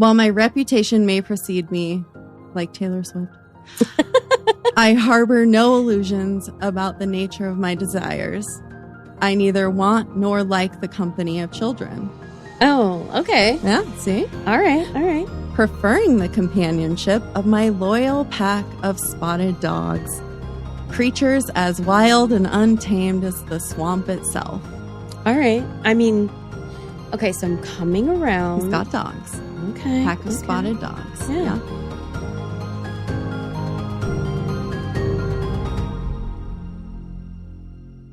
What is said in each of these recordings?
While my reputation may precede me, like Taylor Swift, I harbor no illusions about the nature of my desires. I neither want nor like the company of children. Oh, okay. Yeah, see? All right. Preferring the companionship of my loyal pack of spotted dogs. Creatures as wild and untamed as the swamp itself. All right. I mean, okay, so I'm coming around. He's got dogs. Okay. Pack of spotted dogs. Yeah.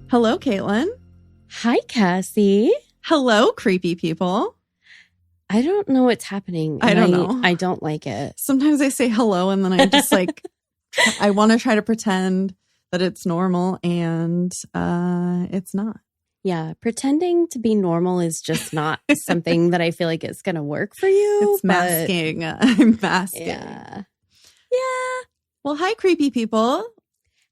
Hello, Caitlin. Hi, Cassie. Hello, creepy people. I don't know what's happening. I don't know. I don't like it. Sometimes I say hello and then I just like, I want to try to pretend that it's normal and it's not. Yeah, pretending to be normal is just not something that I feel like it's going to work for you. It's masking. I'm masking. Yeah. Well, hi, creepy people.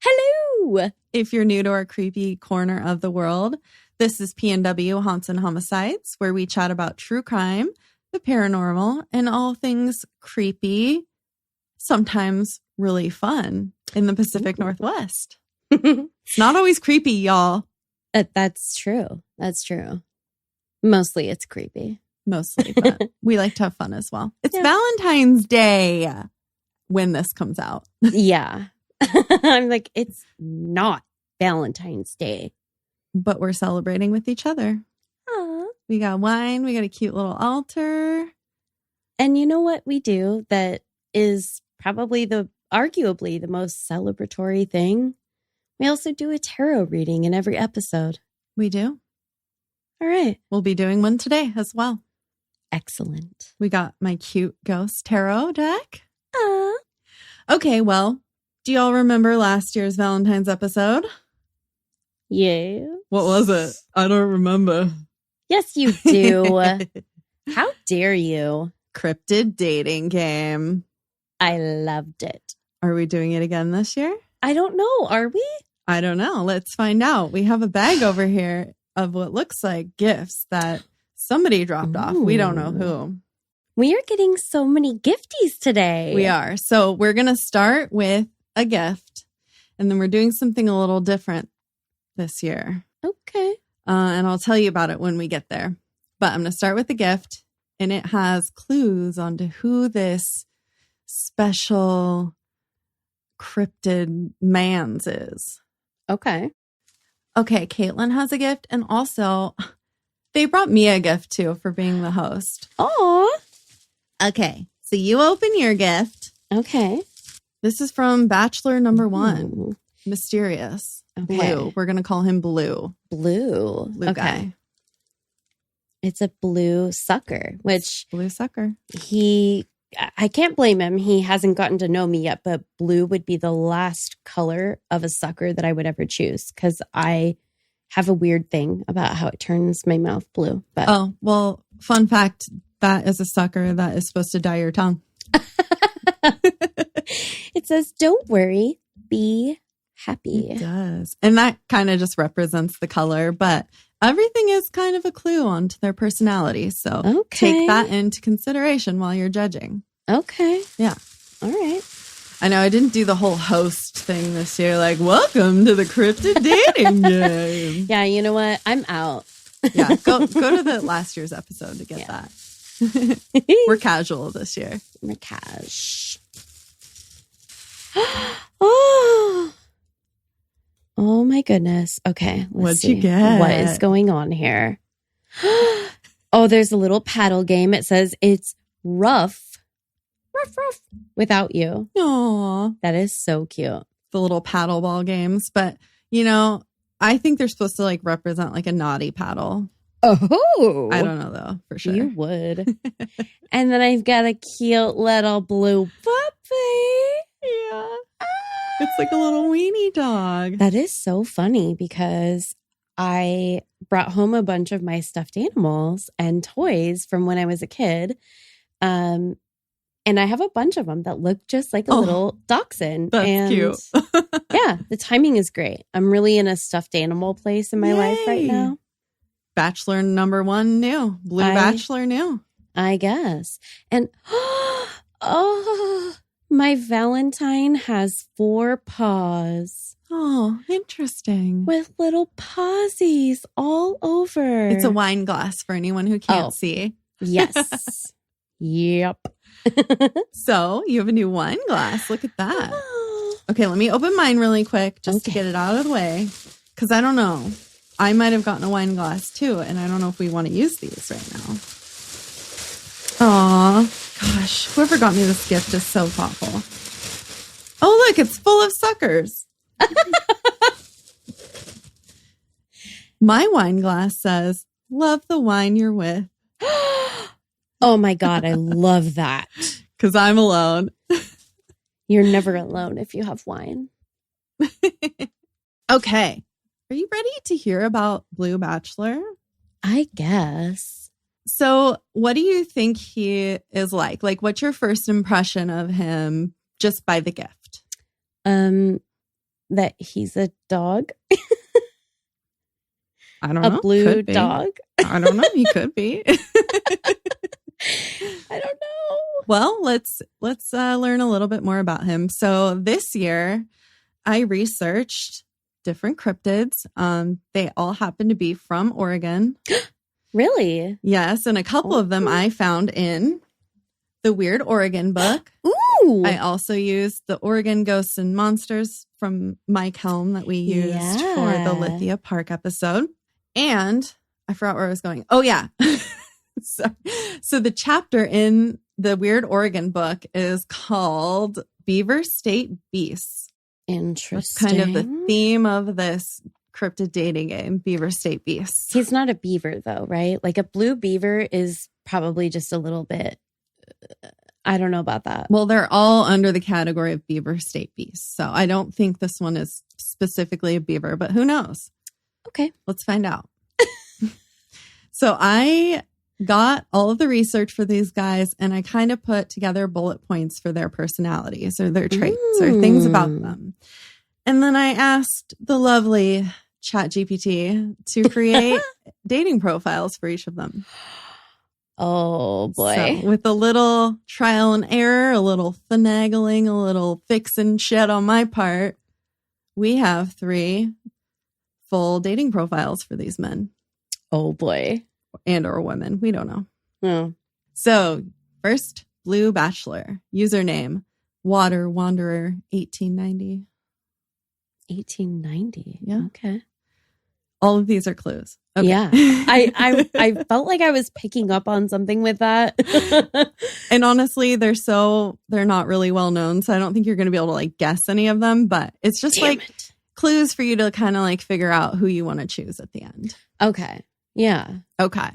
Hello. If you're new to our creepy corner of the world, this is PNW Haunts and Homicides, where we chat about true crime, the paranormal, and all things creepy, sometimes really fun in the Pacific Northwest. It's not always creepy, y'all. That's true. That's true. Mostly it's creepy. Mostly, but we like to have fun as well. It's Valentine's Day when this comes out. Yeah. I'm like, it's not Valentine's Day. But we're celebrating with each other. Aww. We got wine. We got a cute little altar. And you know what we do that is probably arguably the most celebratory thing? We also do a tarot reading in every episode. We do. All right. We'll be doing one today as well. Excellent. We got my cute ghost tarot deck. Aww. Okay, well, do y'all remember last year's Valentine's episode? Yeah. What was it? I don't remember. Yes, you do. How dare you? Cryptid dating game. I loved it. Are we doing it again this year? I don't know. Are we? I don't know. Let's find out. We have a bag over here of what looks like gifts that somebody dropped off. We don't know who. We are getting so many gifties today. We are. So we're going to start with a gift, and then we're doing something a little different this year. Okay. And I'll tell you about it when we get there. But I'm going to start with the gift, and it has clues onto who this special cryptid man's is. Okay. Okay, Caitlin has a gift, and also they brought me a gift too for being the host. Aw. Okay, so you open your gift. Okay. This is from Bachelor number 1. Mysterious. Okay. Blue. We're going to call him Blue. Blue. Blue guy. It's a blue sucker, which Blue sucker. I can't blame him. He hasn't gotten to know me yet, but blue would be the last color of a sucker that I would ever choose because I have a weird thing about how it turns my mouth blue. But oh, well, fun fact, that is a sucker that is supposed to dye your tongue. It says, don't worry, be happy. It does. And that kind of just represents the color, but everything is kind of a clue onto their personality. So take that into consideration while you're judging. Okay. Yeah. All right. I know I didn't do the whole host thing this year. Like, welcome to the Cryptid dating game. Yeah, you know what? I'm out. Yeah, go to the last year's episode to get that. We're casual this year. We're cash. Oh my goodness. Okay. What'd you get? What is going on here? Oh, there's a little paddle game. It says it's rough without you. Aw. That is so cute. The little paddle ball games. But, you know, I think they're supposed to like represent like a naughty paddle. Oh. I don't know though, for sure. You would. And then I've got a cute little blue puppy. Yeah. It's like a little weenie dog. That is so funny because I brought home a bunch of my stuffed animals and toys from when I was a kid. And I have a bunch of them that look just like a little dachshund. That's cute. Yeah, the timing is great. I'm really in a stuffed animal place in my life right now. Bachelor number 1 new. Blue Bachelor new. I guess. And oh, my Valentine has 4 paws Oh, interesting. with little pawsies all over. It's a wine glass for anyone who can't see. Yes. Yep. So you have a new wine glass. Look at that. Okay, let me open mine really quick just to get it out of the way. Because I don't know. I might have gotten a wine glass too, and I don't know if we want to use these right now. Aw, gosh, whoever got me this gift is so thoughtful. Oh, look, it's full of suckers. My wine glass says, love the wine you're with. Oh my God, I love that. Because I'm alone. You're never alone if you have wine. Okay. Are you ready to hear about Blue Bachelor? I guess. So what do you think he is like? Like, what's your first impression of him just by the gift? That he's a dog. I don't know. A blue dog. I don't know. He could be. I don't know. Well, let's learn a little bit more about him. So this year, I researched different cryptids. They all happen to be from Oregon. Really? Yes, and a couple of them I found in the Weird Oregon book. Ooh. I also used the Oregon Ghosts and Monsters from Mike Helm that we used for the Lithia Park episode. And I forgot where I was going. Oh, yeah. So the chapter in the Weird Oregon book is called Beaver State Beasts. Interesting. That's kind of the theme of this cryptid dating game, Beaver State Beasts. He's not a beaver, though, right? Like a blue beaver is probably just a little bit. I don't know about that. Well, they're all under the category of Beaver State Beasts. So I don't think this one is specifically a beaver, but who knows? Okay. Let's find out. So I got all of the research for these guys and I kind of put together bullet points for their personalities or their traits or things about them. And then I asked the lovely ChatGPT to create dating profiles for each of them. Oh, boy. So with a little trial and error, a little finagling, a little fixing shit on my part, we have 3 full dating profiles for these men. Oh, boy. And or women. We don't know. Oh. So first, Blue Bachelor. Username, Water Wanderer 1890. 1890. Yeah. Okay. All of these are clues. Okay. Yeah. I felt like I was picking up on something with that. And honestly, they're not really well known. So I don't think you're going to be able to like guess any of them, but it's just clues for you to kind of like figure out who you want to choose at the end. Okay. Yeah. Okay.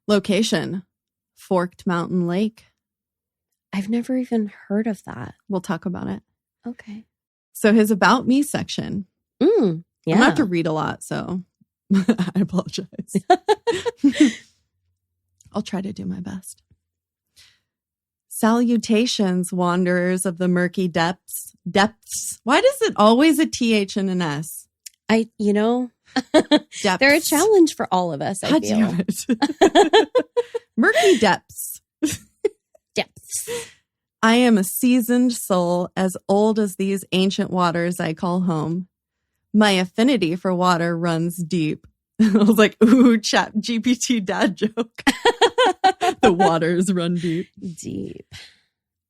Location, Forked Mountain Lake. I've never even heard of that. We'll talk about it. Okay. So his About Me section. Yeah. I'm going to have to read a lot, so I apologize. I'll try to do my best. Salutations, wanderers of the murky depths. Depths. Why does it always a TH and an S? Depths. They're a challenge for all of us, I feel. Damn it. Murky depths. Depths. I am a seasoned soul as old as these ancient waters I call home. My affinity for water runs deep. I was like, ooh, Chat GPT dad joke. The waters run deep. Deep.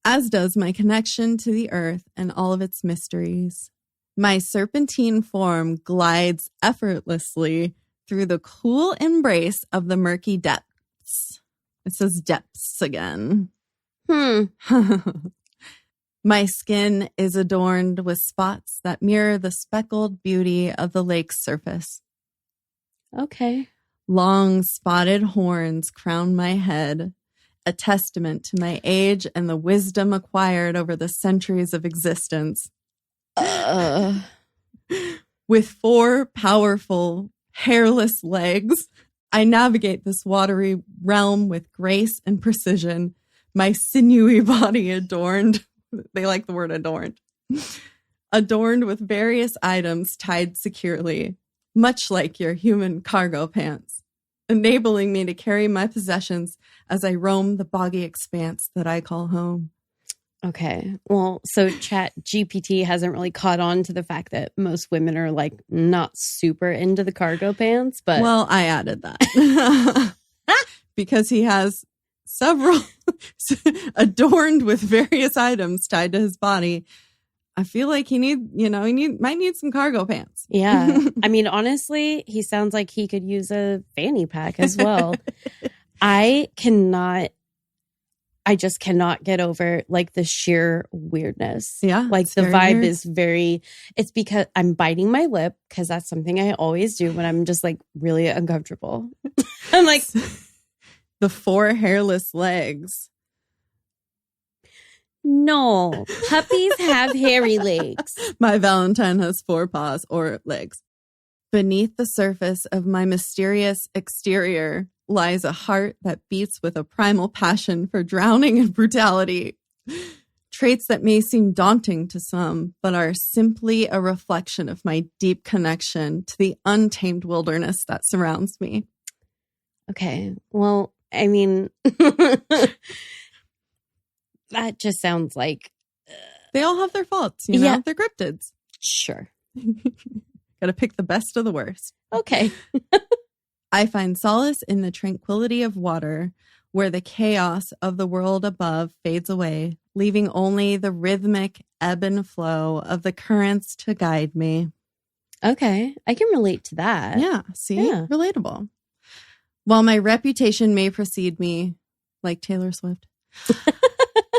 As does my connection to the earth and all of its mysteries. My serpentine form glides effortlessly through the cool embrace of the murky depths. It says depths again. My skin is adorned with spots that mirror the speckled beauty of the lake's surface. Okay. Long spotted horns crown my head, a testament to my age and the wisdom acquired over the centuries of existence. With 4 powerful, hairless legs, I navigate this watery realm with grace and precision, my sinewy body adorned. They like the word adorned. Adorned with various items tied securely, much like your human cargo pants. enabling me to carry my possessions as I roam the boggy expanse that I call home. Okay. Well, so Chat GPT hasn't really caught on to the fact that most women are like not super into the cargo pants, but well, I added that because he has several adorned with various items tied to his body. I feel like he might need some cargo pants. Yeah. I mean, honestly, he sounds like he could use a fanny pack as well. I just cannot get over like the sheer weirdness. Yeah. Like the vibe is it's because I'm biting my lip because that's something I always do when I'm just like really uncomfortable. I'm like the 4 hairless legs. No, puppies have hairy legs. My Valentine has 4 paws or legs. Beneath the surface of my mysterious exterior lies a heart that beats with a primal passion for drowning and brutality. Traits that may seem daunting to some, but are simply a reflection of my deep connection to the untamed wilderness that surrounds me. Okay, well, I mean, that just sounds like... they all have their faults, you know? Yeah. They're cryptids. Sure. Gotta pick the best of the worst. Okay. I find solace in the tranquility of water, where the chaos of the world above fades away, leaving only the rhythmic ebb and flow of the currents to guide me. Okay, I can relate to that. Yeah, see? Yeah. Relatable. While my reputation may precede me, like Taylor Swift,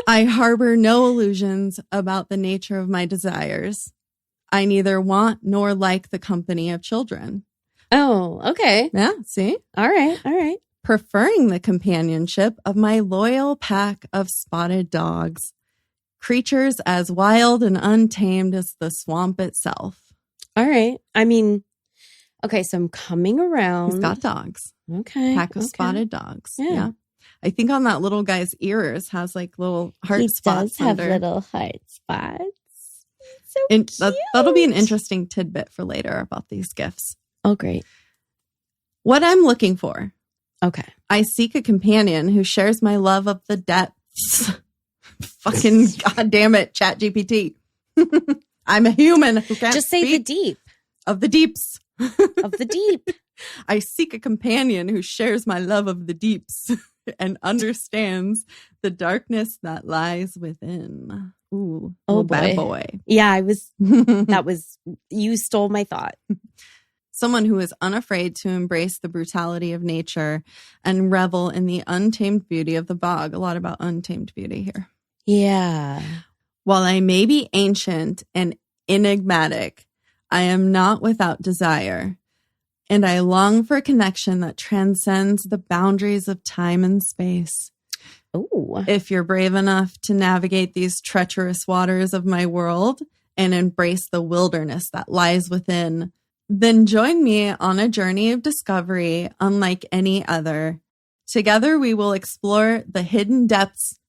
I harbor no illusions about the nature of my desires. I neither want nor like the company of children. Oh, okay. Yeah, see? All right. Preferring the companionship of my loyal pack of spotted dogs, creatures as wild and untamed as the swamp itself. All right. I mean, okay, so I'm coming around. He's got dogs. Okay. Pack of spotted dogs. Yeah. I think on that little guy's ears has like little heart spots. He does have little heart spots. So cute. That'll be an interesting tidbit for later about these gifts. Oh, great. What I'm looking for. Okay. I seek a companion who shares my love of the depths. Fucking goddamn it, Chat GPT. I'm a human who can't just say speak. The deep. Of the deeps. Of the deep. I seek a companion who shares my love of the deeps and understands the darkness that lies within. Ooh, oh boy. Bad boy. Yeah, you stole my thought. Someone who is unafraid to embrace the brutality of nature and revel in the untamed beauty of the bog. A lot about untamed beauty here. Yeah. While I may be ancient and enigmatic, I am not without desire, and I long for a connection that transcends the boundaries of time and space. Ooh. If you're brave enough to navigate these treacherous waters of my world and embrace the wilderness that lies within, then join me on a journey of discovery unlike any other. Together, we will explore the hidden depths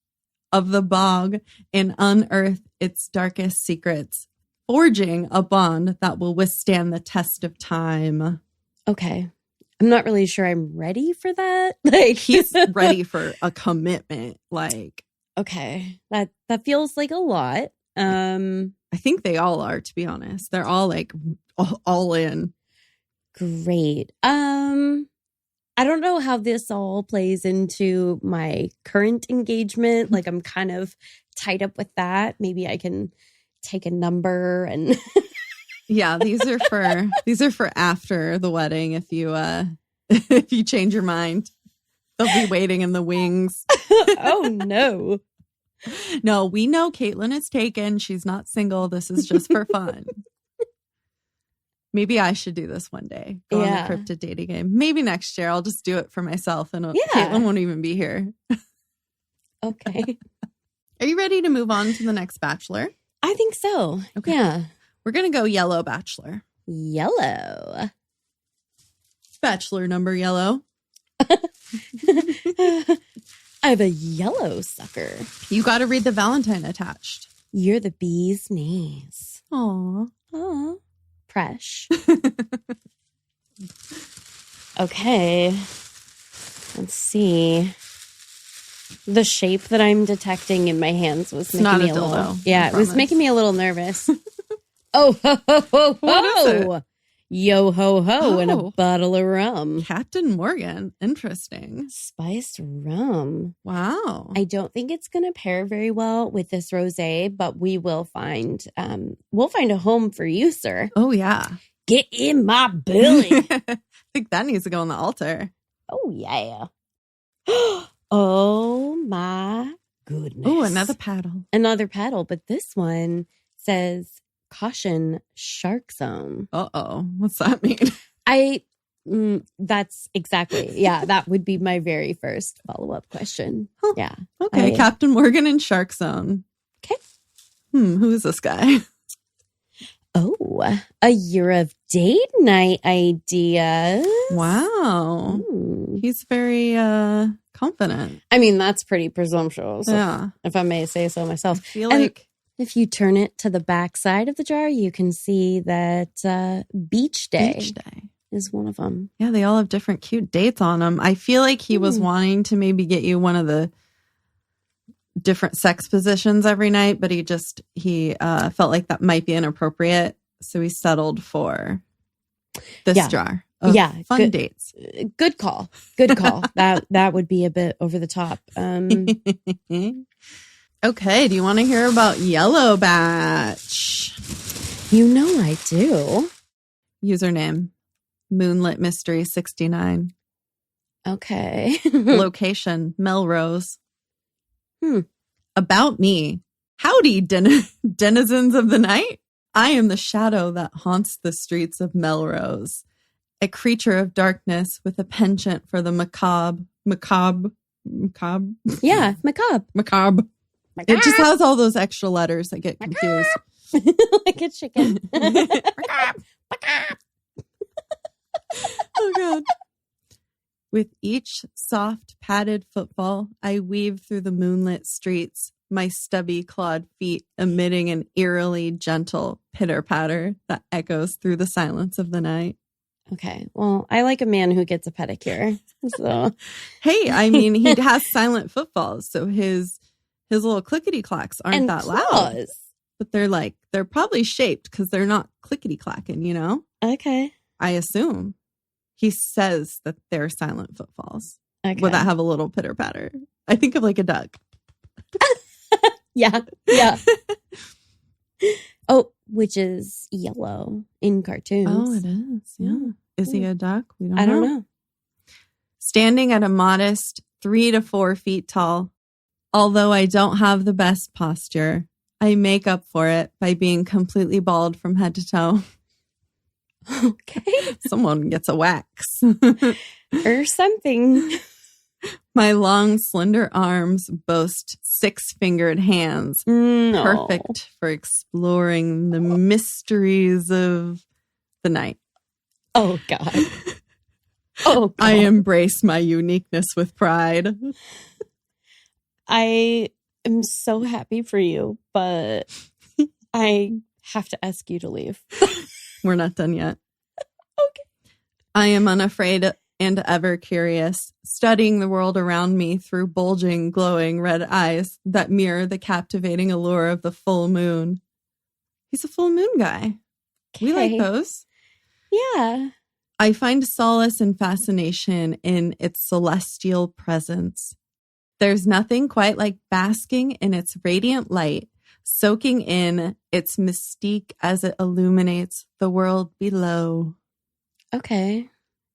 of the bog and unearth its darkest secrets, forging a bond that will withstand the test of time. Okay. I'm not really sure I'm ready for that. Like, he's ready for a commitment. Like, okay. That feels like a lot. I think they all are, to be honest. They're all like all in. Great. I don't know how this all plays into my current engagement. Like, I'm kind of tied up with that. Maybe I can take a number and yeah, these are for after the wedding. If you change your mind, they'll be waiting in the wings. Oh no. No, we know Caitlin is taken. She's not single. This is just for fun. Maybe I should do this one day. Go on the Cryptid dating game. Maybe next year I'll just do it for myself and Caitlin won't even be here. Okay. Are you ready to move on to the next Bachelor? I think so. Okay. Yeah. We're going to go yellow Bachelor. Yellow. Bachelor number yellow. I have a yellow sucker. You got to read the Valentine attached. You're the bee's knees. Aw. Fresh. Okay. Let's see. The shape that I'm detecting in my hands was making me a little. Yeah, it was making me a little nervous. Oh, ho, ho, ho, ho. What is it? Yo ho ho, and a bottle of rum. Captain Morgan. Interesting. Spiced rum. Wow. I don't think it's going to pair very well with this rosé, but we will find a home for you, sir. Oh, yeah. Get in my belly. I think that needs to go on the altar. Oh, yeah. Oh, my goodness. Oh, another paddle. Another paddle, but this one says caution shark zone. Uh-oh. What's that mean? That's exactly. Yeah, that would be my very first follow-up question. Huh. Yeah. Okay, Captain Morgan and Shark Zone. Okay. Who is this guy? Oh, a year of date night ideas. Wow. He's very confident. I mean, that's pretty presumptuous. Yeah. If I may say so myself. I feel like if you turn it to the back side of the jar, you can see that Beach Day is one of them. Yeah, they all have different cute dates on them. I feel like he was wanting to maybe get you one of the different sex positions every night, but he felt like that might be inappropriate. So he settled for this jar of fun dates. Good call. Good call. That would be a bit over the top. Okay, do you want to hear about Yellow Batch? You know I do. Username, Moonlit Mystery 69. Okay. Location, Melrose. About me. Howdy, denizens of the night. I am the shadow that haunts the streets of Melrose. A creature of darkness with a penchant for the macabre. Yeah, macabre. It just has all those extra letters that get confused. Like a chicken. Oh, God. With each soft, padded footfall, I weave through the moonlit streets, my stubby clawed feet emitting an eerily gentle pitter-patter that echoes through the silence of the night. Okay, well, I like a man who gets a pedicure. So, hey, I mean, he has silent footfalls, so his little clickety-clacks aren't that loud. But they're probably shaped because they're not clickety-clacking, you know? Okay. I assume. He says that they're silent footfalls. Okay. Will that have a little pitter-patter? I think of like a duck. Yeah. Oh, which is yellow in cartoons. Oh, it is. Yeah. Is he a duck? I don't know. Standing at a modest 3 to 4 feet tall, although I don't have the best posture, I make up for it by being completely bald from head to toe. Okay. Someone gets a wax. Or something. My long, slender arms boast 6-fingered hands. No. Perfect for exploring the mysteries of the night. Oh, God. Oh, God. I embrace my uniqueness with pride. I am so happy for you, but I have to ask you to leave. We're not done yet. Okay. I am unafraid and ever curious, studying the world around me through bulging, glowing red eyes that mirror the captivating allure of the full moon. He's a full moon guy. Okay. We like those. Yeah. I find solace and fascination in its celestial presence. There's nothing quite like basking in its radiant light, soaking in its mystique as it illuminates the world below. Okay.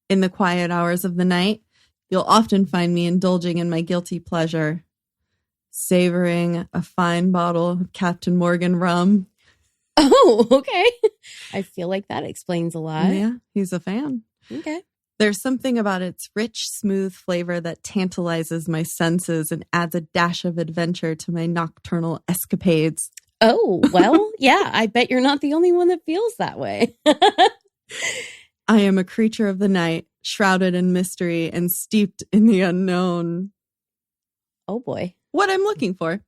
In the quiet hours of the night, you'll often find me indulging in my guilty pleasure, savoring a fine bottle of Captain Morgan rum. Oh, okay. I feel like that explains a lot. Yeah, he's a fan. Okay. There's something about its rich, smooth flavor that tantalizes my senses and adds a dash of adventure to my nocturnal escapades. Oh, well, yeah, I bet you're not the only one that feels that way. I am a creature of the night, shrouded in mystery and steeped in the unknown. Oh, boy. What I'm looking for.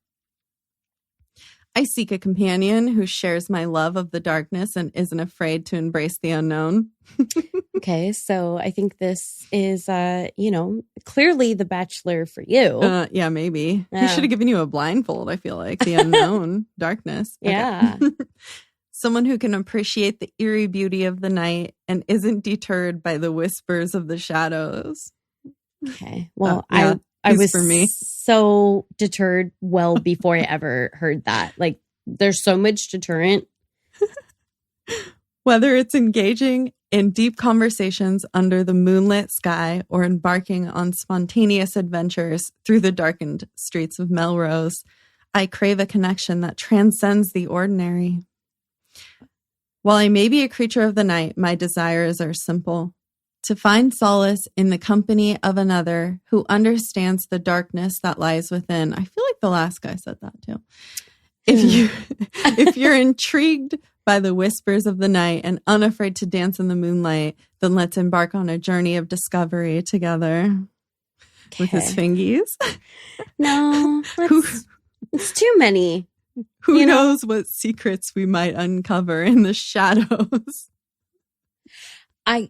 I seek a companion who shares my love of the darkness and isn't afraid to embrace the unknown. Okay, so I think this is, clearly The Bachelor for you. Yeah, maybe. Yeah. He should have given you a blindfold, I feel like. The unknown, darkness. Okay. Yeah. Someone who can appreciate the eerie beauty of the night and isn't deterred by the whispers of the shadows. Okay. Well, yeah, I was for me. so deterred well before I ever heard that. Like, there's so much deterrent. Whether it's engaging in deep conversations under the moonlit sky or embarking on spontaneous adventures through the darkened streets of Melrose, I crave a connection that transcends the ordinary. While I may be a creature of the night, my desires are simple. To find solace in the company of another who understands the darkness that lies within. I feel like the last guy said that too. If you're intrigued by the whispers of the night and unafraid to dance in the moonlight, then let's embark on a journey of discovery together. With his fingies. No, it's too many. Who knows what secrets we might uncover in the shadows? I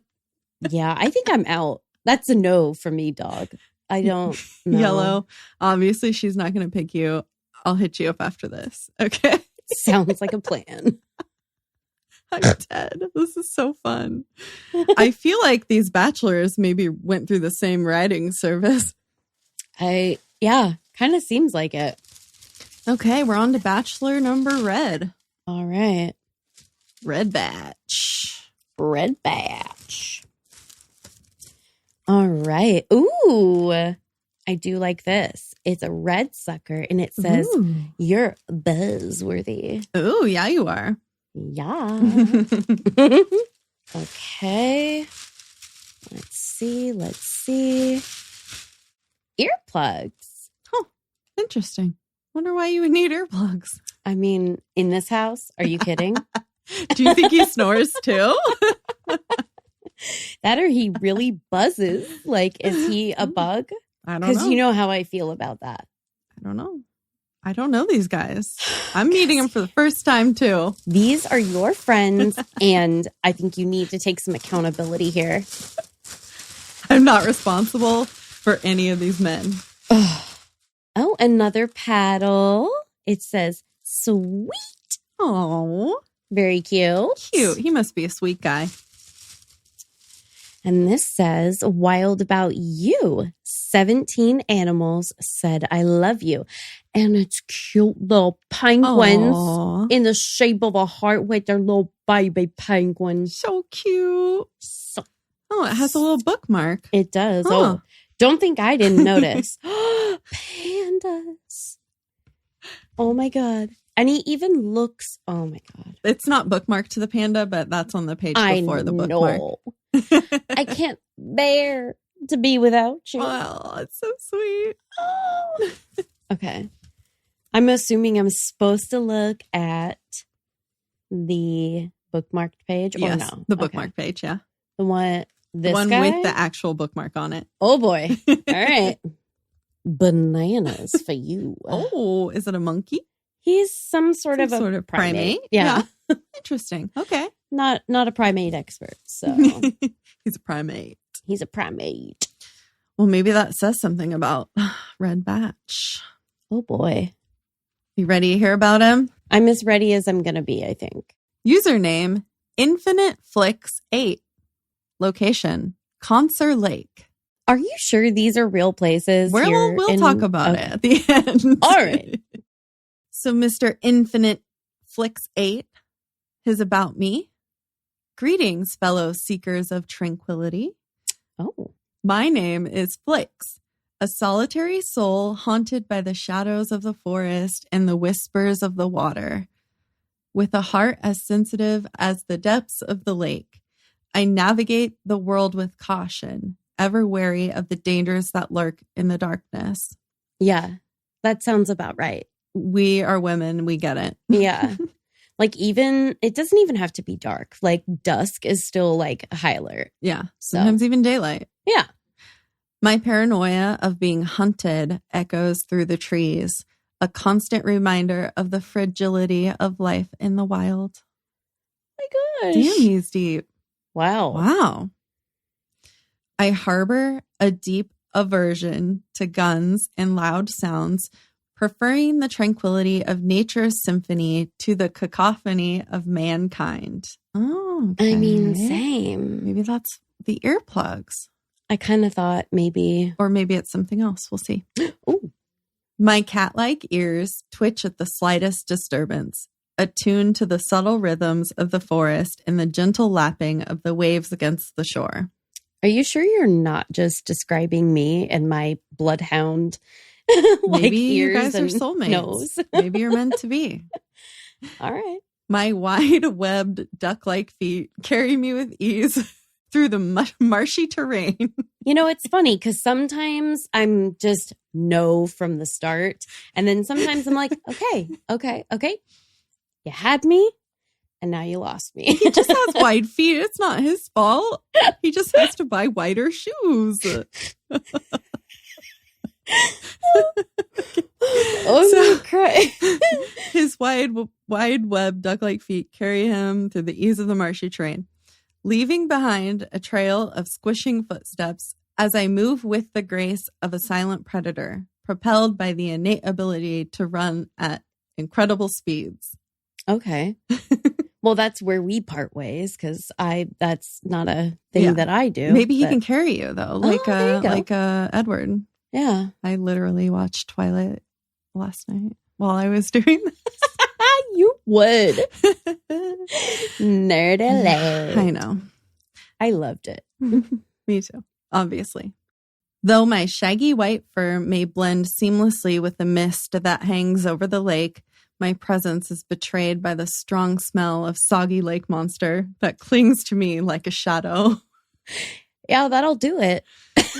think I'm out. That's a no for me, dog. I don't know. Yellow. Obviously, she's not going to pick you. I'll hit you up after this. Okay. Sounds like a plan. I'm dead. This is so fun. I feel like these bachelors maybe went through the same writing service. Kind of seems like it. Okay, we're on to bachelor number red. All right. Red batch. All right. Ooh, I do like this. It's a red sucker and it says, Ooh. You're buzzworthy. Oh, yeah, you are. Yeah. Okay. Let's see. Earplugs. Oh, interesting. Wonder why you would need earplugs. I mean, in this house? Are you kidding? Do you think he snores too? That or he really buzzes. Like, is he a bug? I don't know. Because you know how I feel about that. I don't know these guys. I'm meeting them for the first time too. These are your friends, and I think you need to take some accountability here. I'm not responsible for any of these men. Oh, another paddle. It says, sweet. Oh, Very cute. cute. He must be a sweet guy. And this says, wild about you. 17 animals said, I love you. And it's cute little penguins in the shape of a heart with their little baby penguins. So cute. Oh, it has a little bookmark. It does. Huh. Oh, don't think I didn't notice. Pandas. Oh my God. And he even looks, oh my God. It's not bookmarked to the panda, but that's on the page before the bookmark. I can't bear to be without you. Wow, it's so sweet. Oh. Okay. I'm assuming I'm supposed to look at the bookmarked page or no? The bookmark page, yeah. The one, this one guy? with the actual bookmark on it. Oh boy. All right. Bananas for you. Oh, is it a monkey? He's some sort of primate. Yeah. Interesting. Okay. Not a primate expert. So He's a primate. He's a primate. Well, maybe that says something about Red Batch. Oh boy. You ready to hear about him? I'm as ready as I'm going to be, I think. Username, InfiniteFlix8. Location, Concert Lake. Are you sure these are real places? We'll talk about it at the end. All right. So Mr. InfiniteFlix8, his about me. Greetings, fellow seekers of tranquility. Oh. My name is Flix, a solitary soul haunted by the shadows of the forest and the whispers of the water. With a heart as sensitive as the depths of the lake, I navigate the world with caution, ever wary of the dangers that lurk in the darkness. Yeah, that sounds about right. We are women. We get it. Yeah. Like it doesn't even have to be dark. Like dusk is still like high alert. Yeah. Sometimes even daylight. Yeah. My paranoia of being hunted echoes through the trees, a constant reminder of the fragility of life in the wild. My gosh. Damn, he's deep. Wow. Wow. I harbor a deep aversion to guns and loud sounds, preferring the tranquility of nature's symphony to the cacophony of mankind. Oh, okay. I mean, same. Maybe that's the earplugs. I kind of thought maybe. Or maybe it's something else. We'll see. Ooh. My cat-like ears twitch at the slightest disturbance, attuned to the subtle rhythms of the forest and the gentle lapping of the waves against the shore. Are you sure you're not just describing me and my bloodhound Maybe you ears guys are and soulmates. nose? Maybe you're meant to be. All right. My wide-webbed duck-like feet carry me with ease through the marshy terrain. You know, it's funny because sometimes I'm just no from the start. And then sometimes I'm like, okay. You had me and now you lost me. He just has wide feet. It's not his fault. He just has to buy wider shoes. Oh, so, cry. His wide-webbed duck-like feet carry him through the ease of the marshy terrain, leaving behind a trail of squishing footsteps as I move with the grace of a silent predator, propelled by the innate ability to run at incredible speeds. Okay. Well, that's where we part ways because that's not a thing that I do. Maybe he can carry you though, like Edward. Yeah. I literally watched Twilight last night while I was doing this. You would. Nerd alert. I know. I loved it. Me too, obviously. Though my shaggy white fur may blend seamlessly with the mist that hangs over the lake, my presence is betrayed by the strong smell of soggy lake monster that clings to me like a shadow. Yeah, that'll do it.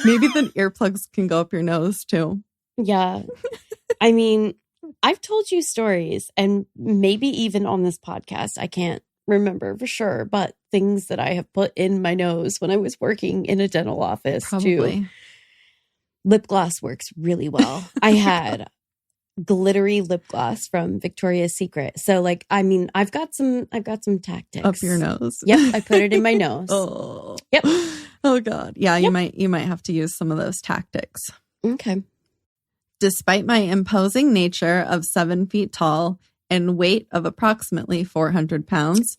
Maybe the earplugs can go up your nose too. Yeah. I mean, I've told you stories and maybe even on this podcast, I can't remember for sure, but things that I have put in my nose when I was working in a dental office. Probably. Too. Lip gloss works really well. I had glittery lip gloss from Victoria's Secret. So like, I mean, I've got some tactics. Up your nose. Yep. I put it in my nose. Oh. Yep. Oh God. Yeah, yep. You might have to use some of those tactics. Okay. Despite my imposing nature of 7 feet tall and weight of approximately 400 pounds,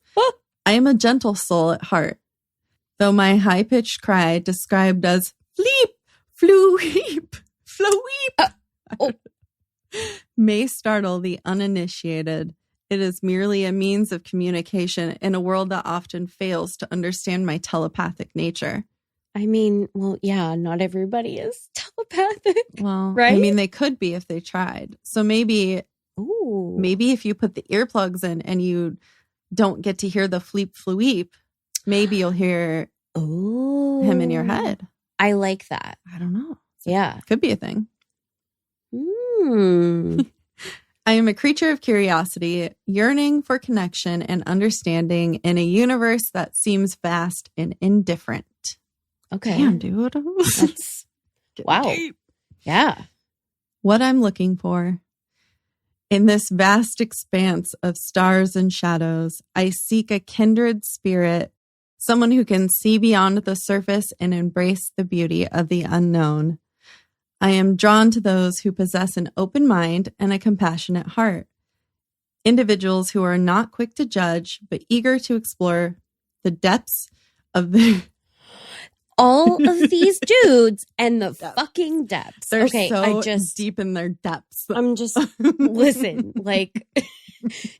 I am a gentle soul at heart. Though my high-pitched cry described as fleep, fleweep, fleweep, may startle the uninitiated, it is merely a means of communication in a world that often fails to understand my telepathic nature. I mean, well, yeah, not everybody is telepathic. Well, right? I mean, they could be if they tried. So maybe if you put the earplugs in and you don't get to hear the fleep fleweep, maybe you'll hear him in your head. I like that. I don't know. Yeah. Could be a thing. I am a creature of curiosity, yearning for connection and understanding in a universe that seems vast and indifferent. Okay. Damn, dude. That's wow. Deep. Yeah. What I'm looking for. In this vast expanse of stars and shadows, I seek a kindred spirit, someone who can see beyond the surface and embrace the beauty of the unknown. I am drawn to those who possess an open mind and a compassionate heart. Individuals who are not quick to judge, but eager to explore the depths of the... All of these dudes and the fucking depths. They're okay, so deep in their depths. I'm just, listen, like,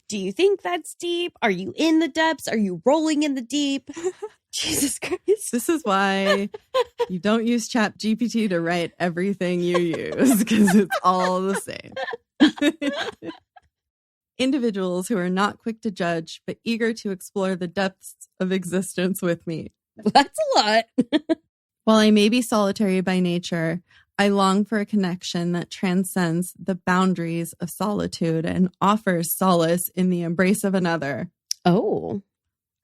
do you think that's deep? Are you in the depths? Are you rolling in the deep? Jesus Christ. This is why you don't use ChatGPT to write everything you use, because it's all the same. Individuals who are not quick to judge, but eager to explore the depths of existence with me. That's a lot. While I may be solitary by nature, I long for a connection that transcends the boundaries of solitude and offers solace in the embrace of another. Oh.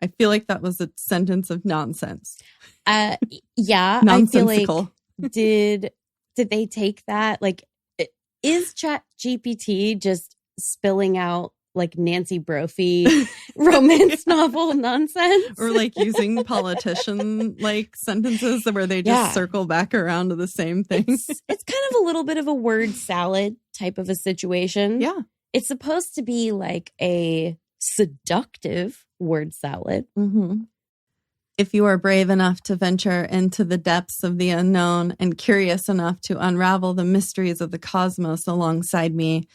I feel like that was a sentence of nonsense. Yeah. Nonsensical. I feel like, did they take that? Like, is ChatGPT just spilling out like Nancy Brophy romance novel nonsense. Or like using politician like sentences where they just circle back around to the same thing. It's kind of a little bit of a word salad type of a situation. Yeah. It's supposed to be like a seductive word salad. Mm-hmm. If you are brave enough to venture into the depths of the unknown and curious enough to unravel the mysteries of the cosmos alongside me,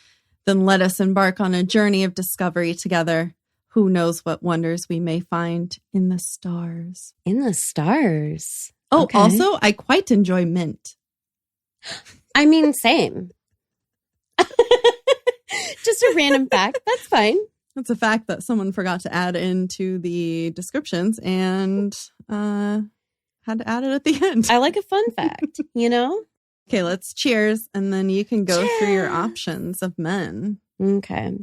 then let us embark on a journey of discovery together. Who knows what wonders we may find in the stars. In the stars. Oh, okay. Also, I quite enjoy mint. I mean, same. Just a random fact. That's fine. That's a fact that someone forgot to add into the descriptions and had to add it at the end. I like a fun fact, you know? Okay, let's cheers, and then you can go through your options of men. Okay.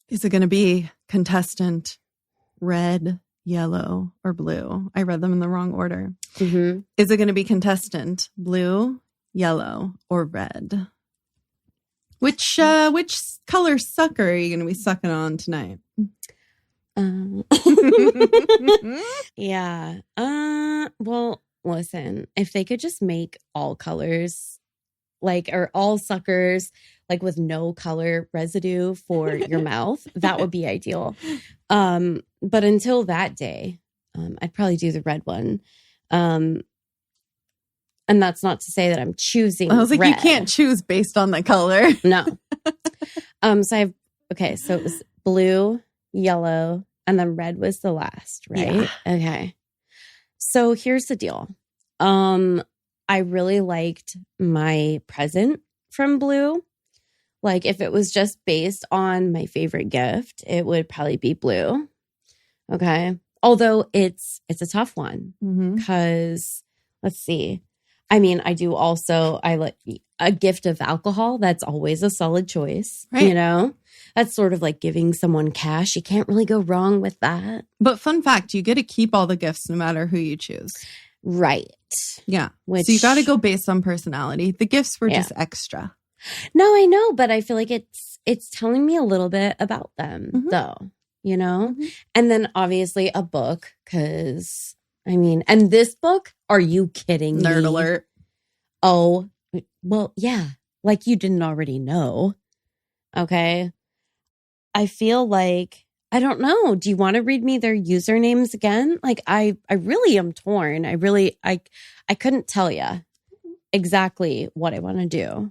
Is it going to be contestant red, yellow, or blue? I read them in the wrong order. Mm-hmm. Is it going to be contestant blue, yellow, or red? Which color sucker are you going to be sucking on tonight? Yeah. Well, listen, if they could just make all colors, like, or all suckers, like with no color residue for your mouth, that would be ideal. But until that day, I'd probably do the red one. And that's not to say that I'm choosing. I was like, red. You can't choose based on the color. No. So it was blue, yellow, and then red was the last, right? Yeah. Okay. So here's the deal. I really liked my present from blue. Like if it was just based on my favorite gift, it would probably be blue. Okay. Although it's a tough one because let's see. I mean, I like a gift of alcohol. That's always a solid choice. Right. You know, that's sort of like giving someone cash. You can't really go wrong with that. But fun fact, you get to keep all the gifts no matter who you choose. Right. Yeah. So you got to go based on personality. The gifts were just extra. No, I know, but I feel like it's telling me a little bit about them though, you know? And then obviously a book because I mean, and this book, are you kidding me? Nerd alert. Oh, well, yeah. Like you didn't already know. Okay. I feel like, I don't know. Do you want to read me their usernames again? Like I really am torn. I couldn't tell you exactly what I want to do.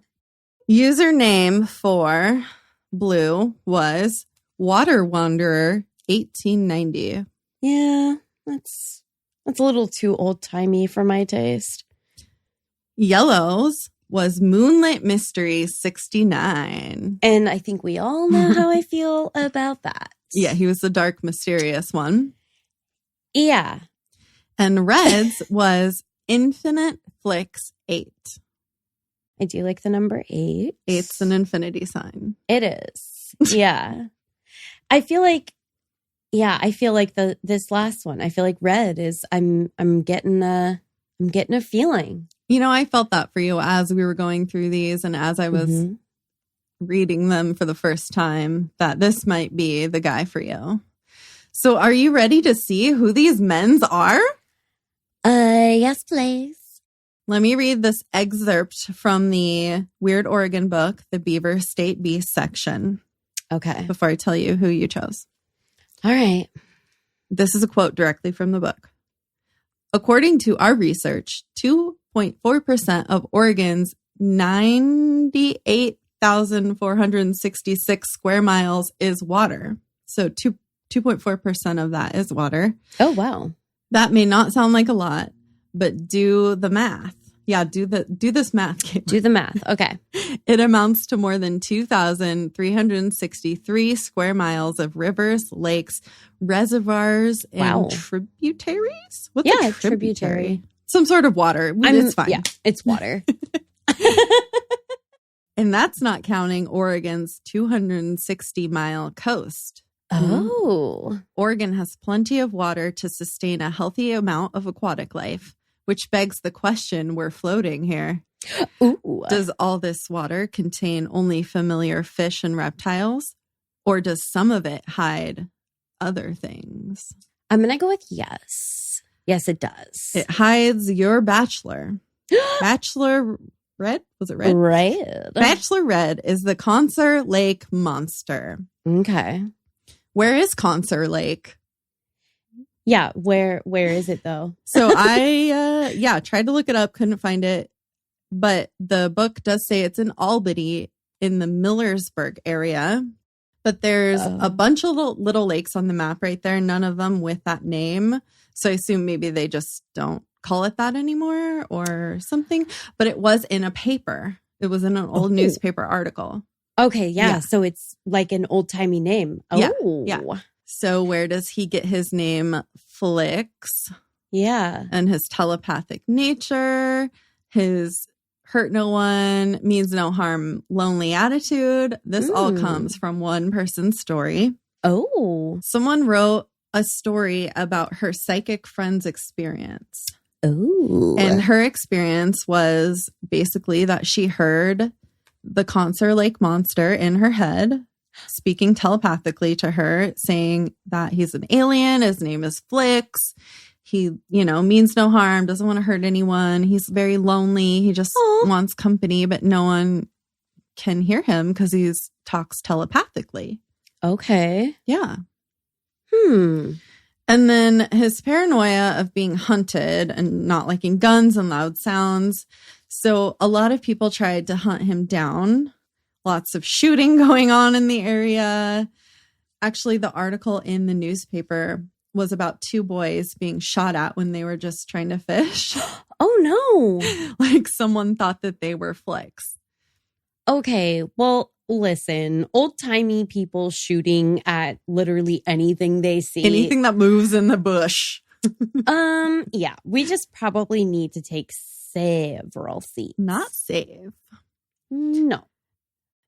Username for Blue was Water Wanderer 1890. Yeah, that's a little too old-timey for my taste. Yellow's was Moonlit Mystery 69. And I think we all know how I feel about that. Yeah, he was the dark, mysterious one. Yeah. And Red's was Infinite Flicks 8. I do like the number 8. 8's an infinity sign. It is. Yeah. I feel like this last one. I feel like Red is I'm getting a feeling. You know, I felt that for you as we were going through these and as I was reading them for the first time, that this might be the guy for you. So are you ready to see who these men's are? Yes, please. Let me read this excerpt from the Weird Oregon book, the Beaver State Beast section. Okay. Before I tell you who you chose. All right. This is a quote directly from the book. According to our research, 2.4% of Oregon's 98,466 square miles is water. So 2.4% of that is water. Oh, wow. That may not sound like a lot, but do the math. Yeah, do this math. Do the math. Okay. It amounts to more than 2,363 square miles of rivers, lakes, reservoirs, and tributaries. What's a tributary? Some sort of water. It's fine. Yeah, it's water. And that's not counting Oregon's 260-mile coast. Oh. Oregon has plenty of water to sustain a healthy amount of aquatic life, which begs the question we're floating here. Ooh. Does all this water contain only familiar fish and reptiles? Or does some of it hide other things? I'm going to go with yes. Yes, it does. It hides your bachelor. Bachelor Red? Was it Red? Red. Bachelor Red is the Concert Lake monster. Okay. Where is Concert Lake? Yeah, where is it though? So I tried to look it up, couldn't find it. But the book does say it's in Albany in the Millersburg area. But there's a bunch of little lakes on the map right there, none of them with that name. So I assume maybe they just don't call it that anymore or something. But it was in a paper. It was in an old newspaper article. Okay, yeah. So it's like an old-timey name. Oh. Yeah. So where does he get his name Flicks? Yeah. And his telepathic nature, his hurt no one, means no harm, lonely attitude. This all comes from one person's story. Oh. Someone wrote a story about her psychic friend's experience. Oh. And her experience was basically that she heard the Concert Lake monster in her head speaking telepathically to her, saying that he's an alien. His name is Flicks. He, means no harm, doesn't want to hurt anyone. He's very lonely. He just wants company, but no one can hear him because he talks telepathically. Okay. Yeah. And then his paranoia of being hunted and not liking guns and loud sounds. So a lot of people tried to hunt him down. Lots of shooting going on in the area. Actually, the article in the newspaper was about 2 boys being shot at when they were just trying to fish. Oh, no. Like someone thought that they were Flicks. Okay, well, listen, old-timey people shooting at literally anything they see. Anything that moves in the bush. Yeah, we just probably need to take several seats. Not safe. No.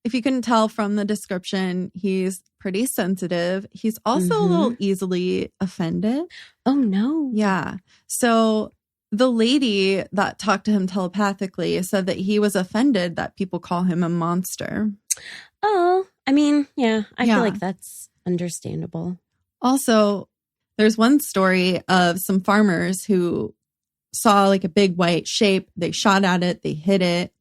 If you couldn't tell from the description, he's pretty sensitive. He's also a little easily offended. Oh, no. Yeah. So the lady that talked to him telepathically said that he was offended that people call him a monster. Oh, I mean, yeah, I feel like that's understandable. Also, there's one story of some farmers who saw like a big white shape. They shot at it. They hit it.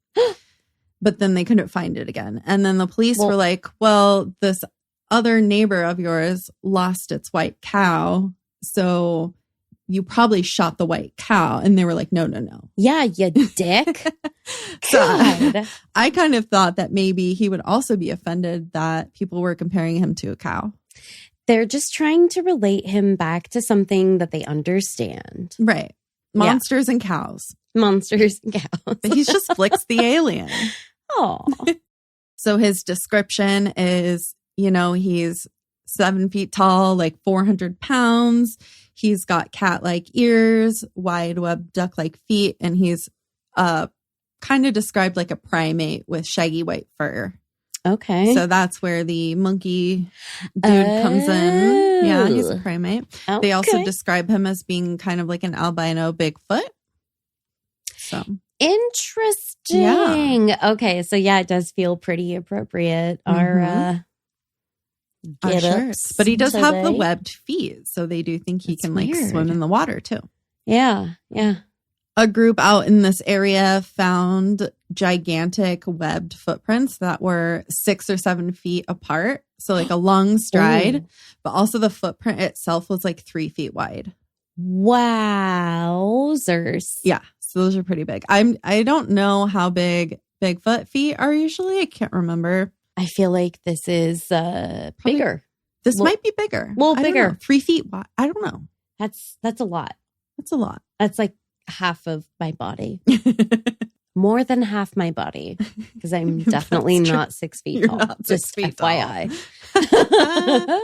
But then they couldn't find it again. And then the police were like, well, this other neighbor of yours lost its white cow. So you probably shot the white cow. And they were like, no. Yeah, you dick. So I kind of thought that maybe he would also be offended that people were comparing him to a cow. They're just trying to relate him back to something that they understand. Right. Monsters and cows. Monsters and cows. But he's just Flicks the alien. Oh. So his description is, he's 7 feet tall, like 400 pounds. He's got cat-like ears, wide webbed duck-like feet, and he's kind of described like a primate with shaggy white fur. Okay. So that's where the monkey dude comes in. Yeah, he's a primate. Okay. They also describe him as being kind of like an albino Bigfoot. So interesting. Yeah. Okay, so yeah, it does feel pretty appropriate. Our get-ups. But he does have the webbed feet, so they do think he can like swim in the water too. Yeah. A group out in this area found gigantic webbed footprints that were 6 or 7 feet apart. So like a long stride, but also the footprint itself was like 3 feet wide. Wowzers. Yeah. So those are pretty big. I don't know how big Bigfoot feet are usually. I can't remember. I feel like this is bigger. This might be bigger. Well, bigger. 3 feet wide. I don't know. That's a lot. That's a lot. That's like half of my body. More than half my body. Because I'm definitely not 6 feet You're tall. Not 6 feet FYI. Tall.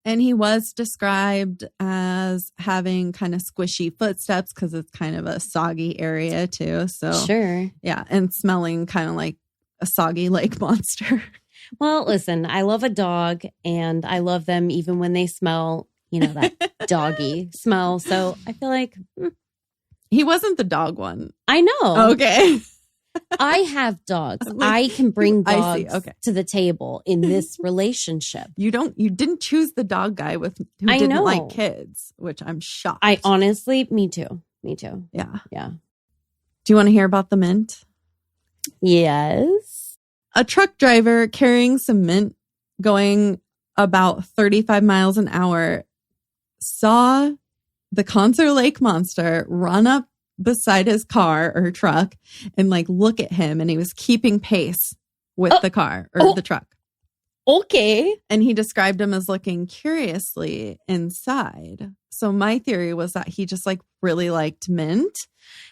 And he was described as having kind of squishy footsteps because it's kind of a soggy area too. So sure. Yeah. And smelling kind of like a soggy lake monster. Well, listen, I love a dog and I love them even when they smell, that doggy smell. So I feel like he wasn't the dog one. I know. Okay. I have dogs. I can bring dogs Okay. to the table in this relationship. You didn't choose the dog guy who didn't like kids, which I'm shocked. Me too. Yeah. Yeah. Do you want to hear about the mint? Yes. A truck driver carrying some mint going about 35 miles an hour saw the Concert Lake monster run up beside his car or truck and like look at him, and he was keeping pace with the car or the truck. Okay. And he described him as looking curiously inside. So my theory was that he just like really liked mint.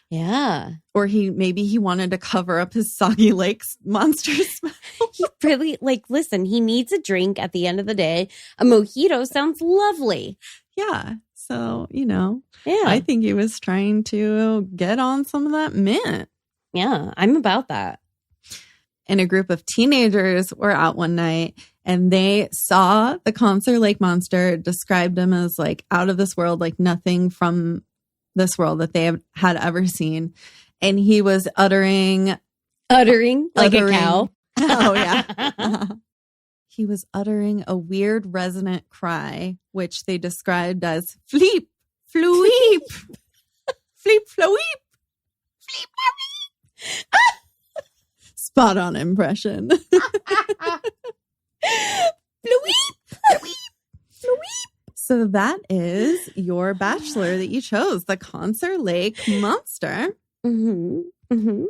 Yeah. Or maybe he wanted to cover up his soggy lakes monster smell. He really listen, he needs a drink at the end of the day. A mojito sounds lovely. Yeah. So, Yeah. I think he was trying to get on some of that mint. Yeah, I'm about that. And a group of teenagers were out one night and they saw the Concert Lake monster, described him as like out of this world, like nothing from this world that they had ever seen. And he was uttering like a cow. Oh, yeah. He was uttering a weird resonant cry, which they described as fleep, fleep, fleep, fleep, fleep, fleep. Spot on impression. So that is your bachelor that you chose, the Concert Lake monster. Mm-hmm. Mm-hmm.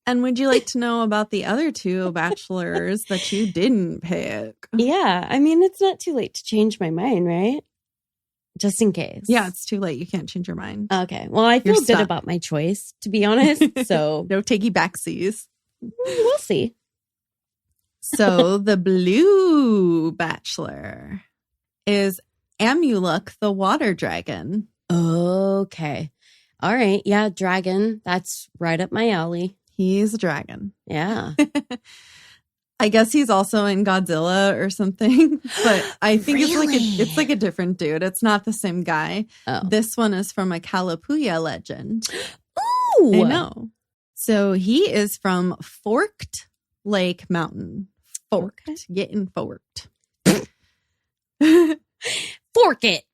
And would you like to know about the other two bachelors that you didn't pick? Yeah. I mean, it's not too late to change my mind, right? Just in case. Yeah, it's too late. You can't change your mind. Okay. Well, I feel good about my choice, to be honest. So no takey backsies. We'll see. So the blue bachelor is Amuluk the water dragon. Okay. All right. Yeah, dragon. That's right up my alley. He's a dragon. Yeah. I guess he's also in Godzilla or something, but I think Really? it's like a different dude. It's not the same guy. Oh. This one is from a Kalapuya legend. Ooh. I know. So he is from Forked Lake Mountain. Forked. Okay. Getting forked. Fork it.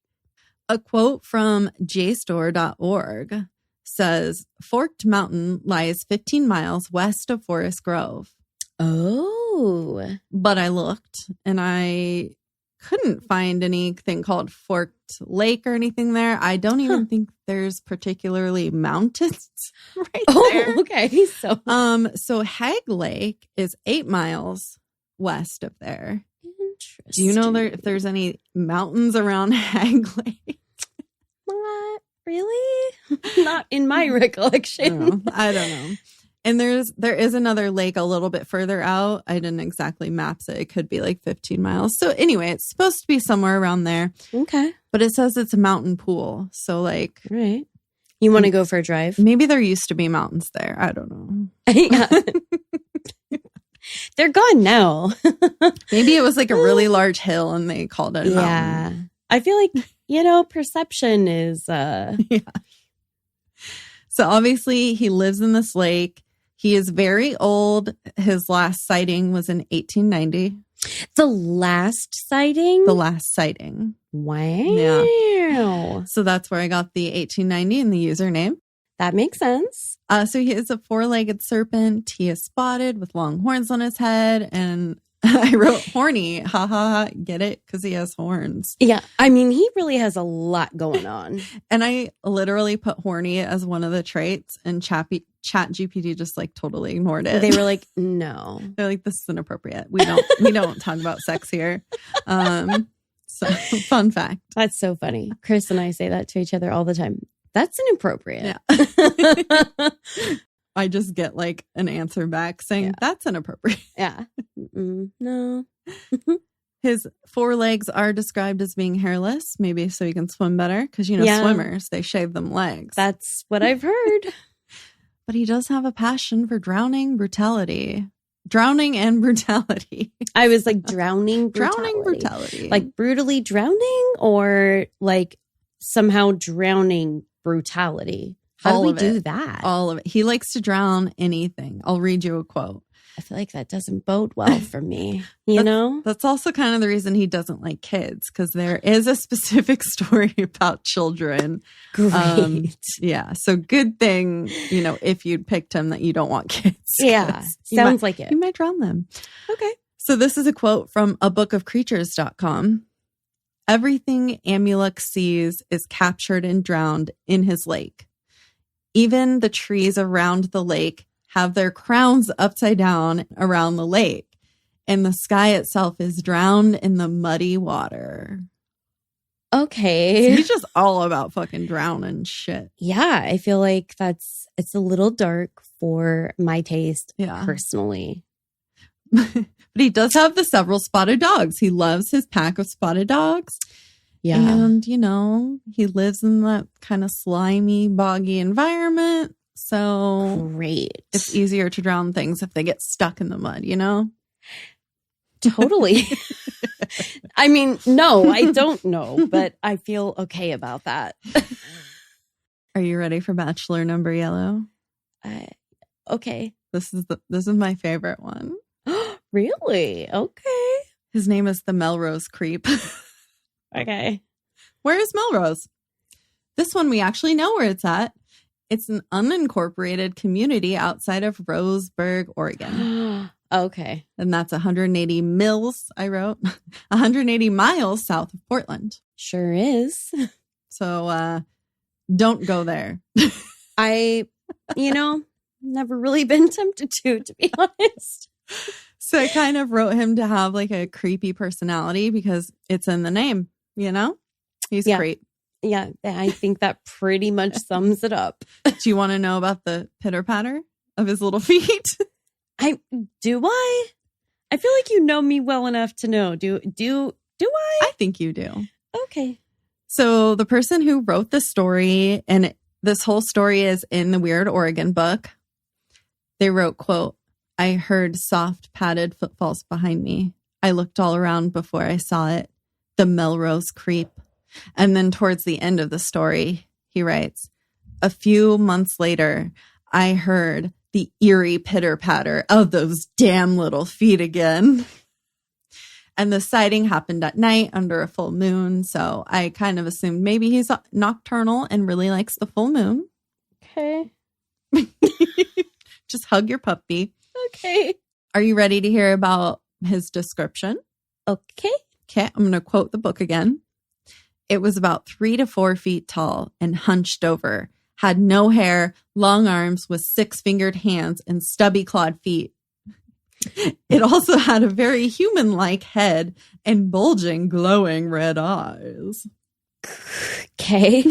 A quote from JSTOR.org says, Forked Mountain lies 15 miles west of Forest Grove. Oh. But I looked and I couldn't find anything called Forked Lake or anything there. I don't even think there's particularly mountains right there. Oh, okay. So Hag Lake is 8 miles west of there. Interesting. Do you know if there's any mountains around Hag Lake? What? Really? Not in my recollection. I don't know. And there is another lake a little bit further out. I didn't exactly map it. It could be like 15 miles. So anyway, it's supposed to be somewhere around there. Okay. But it says it's a mountain pool. So like, right. You want to go for a drive? Maybe there used to be mountains there. I don't know. Yeah. They're gone now. Maybe it was like a really large hill and they called it a mountain. I feel like, perception is Yeah. So obviously he lives in this lake. He is very old. His last sighting was in 1890. The last sighting? The last sighting. Wow. Yeah. So that's where I got the 1890 and the username. That makes sense. So he is a 4-legged serpent. He is spotted with long horns on his head. And I wrote horny. Ha ha ha. Get it? Because he has horns. Yeah. I mean, he really has a lot going on. And I literally put horny as one of the traits. And Chat GPT just like totally ignored it. They were like, no. They're like, this is inappropriate. We don't talk about sex here. So fun fact. That's so funny. Chris and I say that to each other all the time. That's inappropriate. Yeah. I just get like an answer back saying that's inappropriate. Yeah. No. His 4 legs are described as being hairless, maybe so he can swim better. Because, swimmers, they shave them legs. That's what I've heard. But he does have a passion for drowning and brutality. I was like drowning brutality. Like brutally drowning or like somehow drowning brutality? How do All we of do it. that? All of it. He likes to drown anything. I'll read you a quote. I feel like that doesn't bode well for me, you know? That's also kind of the reason he doesn't like kids, because there is a specific story about children. Great. Yeah. So good thing, if you'd picked him, that you don't want kids. Yeah. Sounds like it. You might drown them. Okay. So this is a quote from abookofcreatures.com. Everything Amulek sees is captured and drowned in his lake. Even the trees around the lake have their crowns upside down around the lake, and the sky itself is drowned in the muddy water. Okay. So he's just all about fucking drowning shit. Yeah, I feel like it's a little dark for my taste personally. But he does have the several spotted dogs. He loves his pack of spotted dogs. Yeah. And, he lives in that kind of slimy, boggy environment. So great. It's easier to drown things if they get stuck in the mud, Totally. I mean, no, I don't know, but I feel okay about that. Are you ready for Bachelor number yellow? Okay. This is my favorite one. Really? Okay. His name is the Melrose Creep. Okay. Where is Melrose? This one we actually know where it's at. It's an unincorporated community outside of Roseburg, Oregon. Okay. And that's 180 miles, I wrote. 180 miles south of Portland. Sure is. So don't go there. I, never really been tempted to be honest. So I kind of wrote him to have like a creepy personality because it's in the name, He's creep. Yeah, I think that pretty much sums it up. Do you want to know about the pitter patter of his little feet? Do I? I feel like you know me well enough to know. Do I? I think you do. Okay. So the person who wrote the story, and this whole story is in the Weird Oregon book. They wrote, quote, "I heard soft padded footfalls behind me. I looked all around before I saw it. The Melrose Creep." And then towards the end of the story, he writes, "A few months later, I heard the eerie pitter patter of those damn little feet again." And the sighting happened at night under a full moon. So I kind of assumed maybe he's nocturnal and really likes the full moon. Okay. Just hug your puppy. Okay. Are you ready to hear about his description? Okay. Okay. I'm going to quote the book again. "It was about 3 to 4 feet tall and hunched over, had no hair, long arms with 6-fingered hands and stubby clawed feet. It also had a very human-like head and bulging, glowing red eyes." Okay.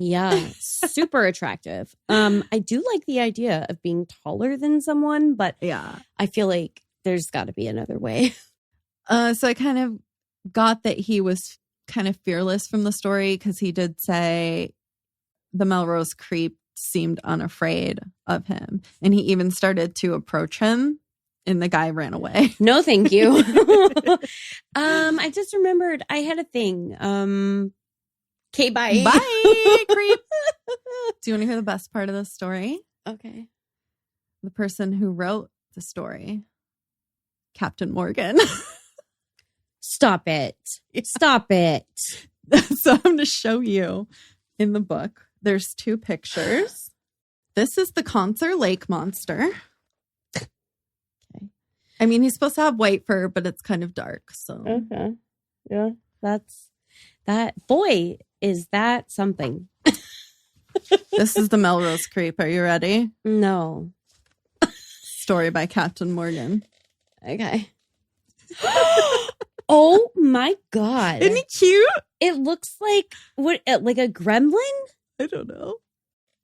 Yeah, super attractive. I do like the idea of being taller than someone, but Yeah. I feel like there's got to be another way. So I kind of got that he was kind of fearless from the story, because he did say the Melrose Creep seemed unafraid of him. And he even started to approach him, and the guy ran away. No, thank you. I just remembered I had a thing. Okay, bye. Bye, creep. Do you want to hear the best part of the story? Okay. The person who wrote the story, Captain Morgan. Stop it. Stop it. So I'm going to show you in the book. There's 2 pictures. This is the Conser Lake monster. Okay. I mean, he's supposed to have white fur, but it's kind of dark. So Okay. Yeah. That boy, is that something? this is the Melrose Creep. Are you ready? No. Story by Captain Morgan. Okay. Oh my God. Isn't he cute? It looks like like a gremlin? I don't know.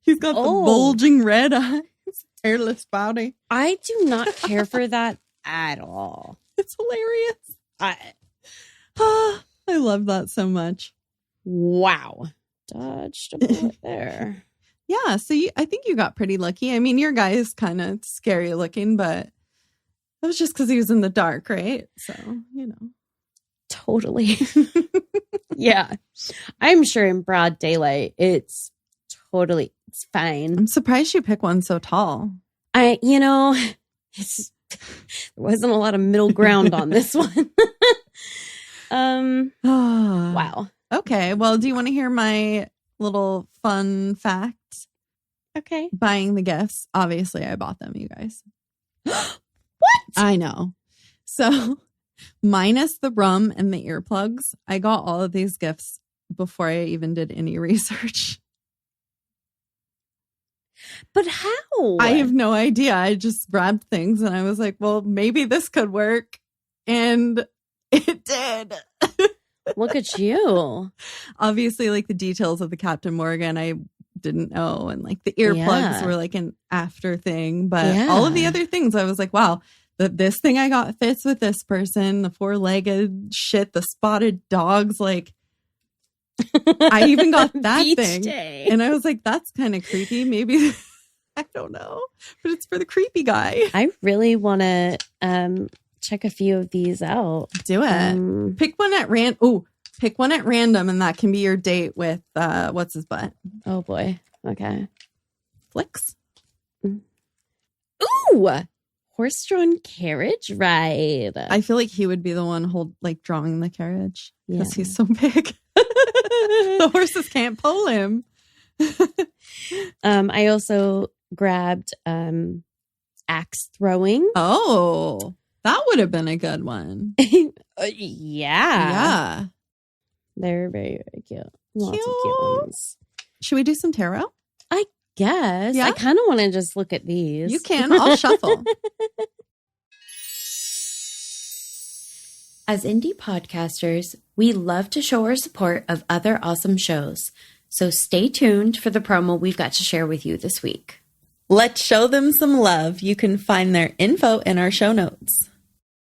He's got the bulging red eyes, hairless body. I do not care for that at all. It's hilarious. I love that so much. Wow. Dodged a bullet there. Yeah, so I think you got pretty lucky. I mean, your guy is kind of scary looking, but it was just because he was in the dark, right? So, Totally. Yeah. I'm sure in broad daylight, it's totally. It's fine. I'm surprised you pick one so tall. There wasn't a lot of middle ground on this one. Wow. Okay. Well, do you want to hear my little fun fact? Okay. Buying the gifts. Obviously, I bought them, you guys. What? I know. So, minus the rum and the earplugs, I got all of these gifts before I even did any research. But how? I have no idea. I just grabbed things and I was like, well, maybe this could work. And it did. Look at you. Obviously, like the details of the Captain Morgan, I didn't know. And like the earplugs were like an after thing. But all of the other things, I was like, wow, this thing I got fits with this person. The 4-legged shit, the spotted dogs, like I even got that thing. Day. And I was like, that's kind of creepy. Maybe, I don't know. But it's for the creepy guy. I really want to check a few of these out. Do it. Pick one at random, and that can be your date with what's his butt. Oh boy. Okay. Flicks. Ooh, horse-drawn carriage ride. I feel like he would be the one drawing the carriage because he's so big. The horses can't pull him. I also grabbed axe throwing. Oh, that would have been a good one. Yeah. They're very, very cute. Lots of cute ones. Should we do some tarot? I guess. Yeah? I kind of want to just look at these. You can. I'll shuffle. As indie podcasters, we love to show our support of other awesome shows. So stay tuned for the promo we've got to share with you this week. Let's show them some love. You can find their info in our show notes.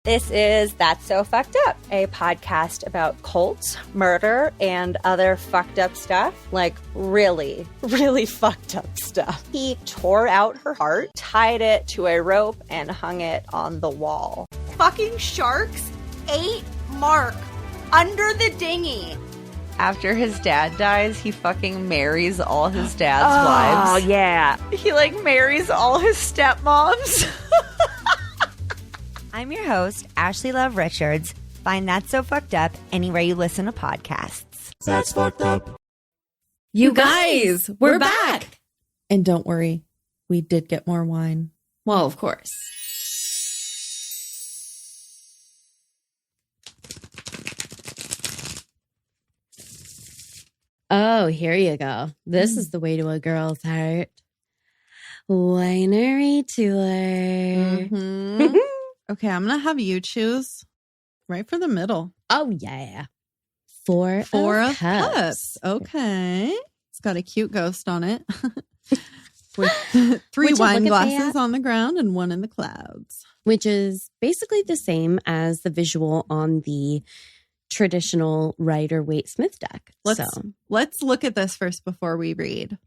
This is That's So Fucked Up, a podcast about cults, murder, and other fucked up stuff. Like really, really fucked up stuff. He tore out her heart, tied it to a rope, and hung it on the wall. Fucking sharks ate Mark under the dinghy. After his dad dies, he fucking marries all his dad's wives. Oh, yeah. He marries all his stepmoms. I'm your host, Ashley Love Richards. Find That's So Fucked Up anywhere you listen to podcasts. That's fucked up. You guys, we're back. And don't worry, we did get more wine. Well, of course. Oh, here you go. This is the way to a girl's heart. Winery tour. Mm-hmm. Okay, I'm going to have you choose right for the middle. Oh, yeah. Four of cups. Okay. It's got a cute ghost on it. With 3 Would you wine look at glasses that? on the ground and 1 in the clouds. Which is basically the same as the visual on the traditional Rider-Waite-Smith deck. Let's look at this first before we read.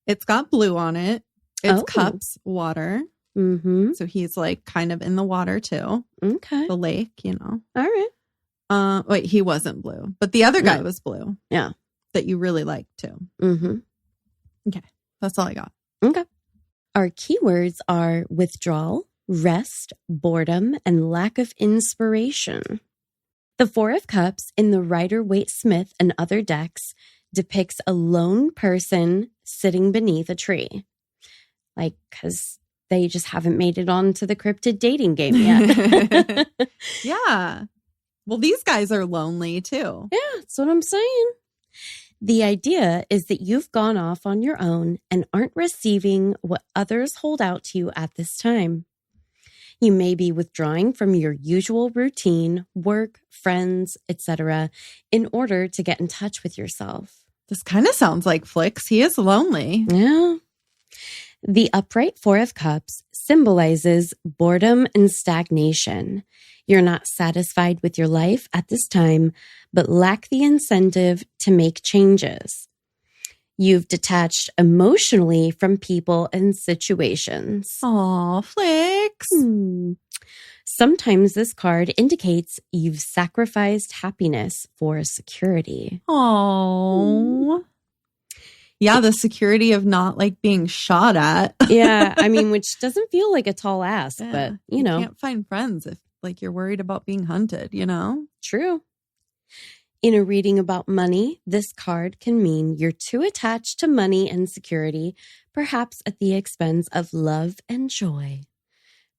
It's got blue on it. It's cups, water. Mm-hmm. So he's kind of in the water too. Okay. The lake, All right. Wait, he wasn't blue, but the other guy was blue. Yeah. That you really liked too. Mm-hmm. Okay. That's all I got. Okay. Our keywords are withdrawal, rest, boredom, and lack of inspiration. The 4 of Cups in the Rider-Waite-Smith and other decks depicts a lone person sitting beneath a tree. Because they just haven't made it onto the Cryptid dating game yet. Yeah. Well, these guys are lonely too. Yeah, that's what I'm saying. The idea is that you've gone off on your own and aren't receiving what others hold out to you at this time. You may be withdrawing from your usual routine, work, friends, etc., in order to get in touch with yourself. This kind of sounds like Flicks. He is lonely. Yeah. The upright 4 of Cups symbolizes boredom and stagnation. You're not satisfied with your life at this time, but lack the incentive to make changes. You've detached emotionally from people and situations. Aw, Flicks. Sometimes this card indicates you've sacrificed happiness for security. Aw. Yeah, the security of not like being shot at. Yeah, I mean, which doesn't feel like a tall ask, Yeah, but you know. can't find friends if like you're worried about being hunted, you know? True. In a reading about money, this card can mean you're too attached to money and security, perhaps at the expense of love and joy.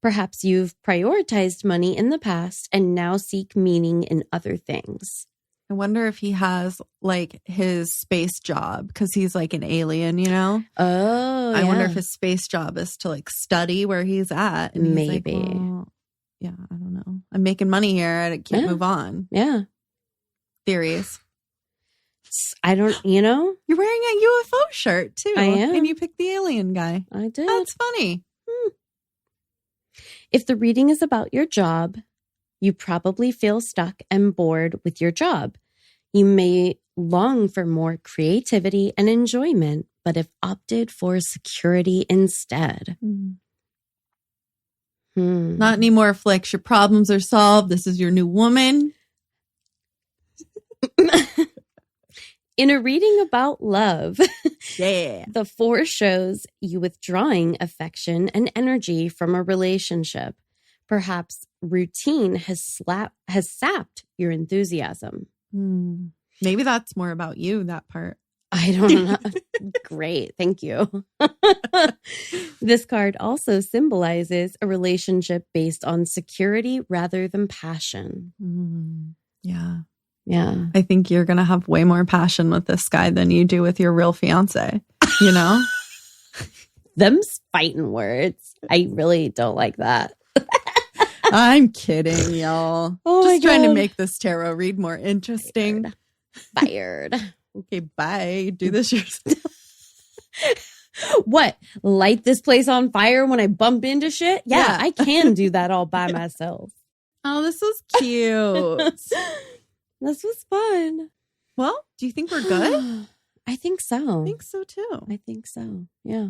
Perhaps you've prioritized money in the past and now seek meaning in other things. I wonder if he has like his space job because he's like an alien, you know? Oh, I wonder if his space job is to like study where he's at. And he's like, Maybe. well, yeah, I don't know. I'm making money here. I can't move on. Yeah. Theories. I don't, You're wearing a UFO shirt too. I am. And you picked the alien guy. I did. That's funny. If the reading is about your job, you probably feel stuck and bored with your job. You may long for more creativity and enjoyment, but have opted for security instead. Not anymore, Flicks. Your problems are solved. This is your new woman. In a reading about love, Yeah. the 4 shows you withdrawing affection and energy from a relationship. Perhaps routine has sapped your enthusiasm. Maybe that's more about you, that part. I don't know. Great. Thank you. This card also symbolizes a relationship based on security rather than passion. Yeah. Yeah. I think you're going to have way more passion with this guy than you do with your real fiance, you know? Them's fighting words. I really don't like that. I'm kidding, y'all. Oh Just my trying to God. make this tarot read more interesting. Fired. Okay, bye. Do this yourself. What? Light this place on fire when I bump into shit? Yeah, Yeah. I can do that all by myself. Oh, this was cute. This was fun. Well, do you think we're good? I think so. I think so too. I think so. Yeah.